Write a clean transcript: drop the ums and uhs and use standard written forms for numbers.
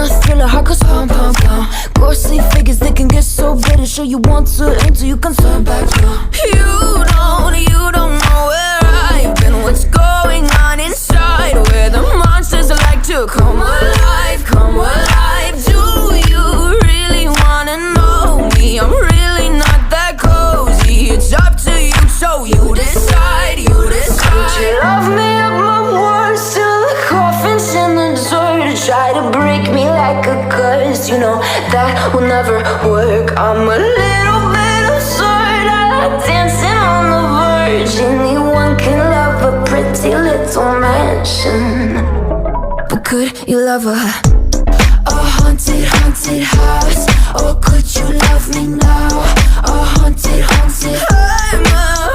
a thriller, heart goes pum pum pum. Ghostly figures, they can get so bitter. Sure you want to until you can turn back now. You don't know where I've been. What's going on inside? Where the monsters like to come alive, come alive. Do you really wanna know me? I'm really not that cozy. It's up to you, so you decide, you decide. Could you love me up my words till the coffin's in the dirt? Try to break me like a curse, you know that will never work. I'm a little bit absurd, I like dancing on the verge. Anyone can love a pretty little mansion, but could you love a haunted, haunted house? Or could you love me now? A haunted, haunted. I'm a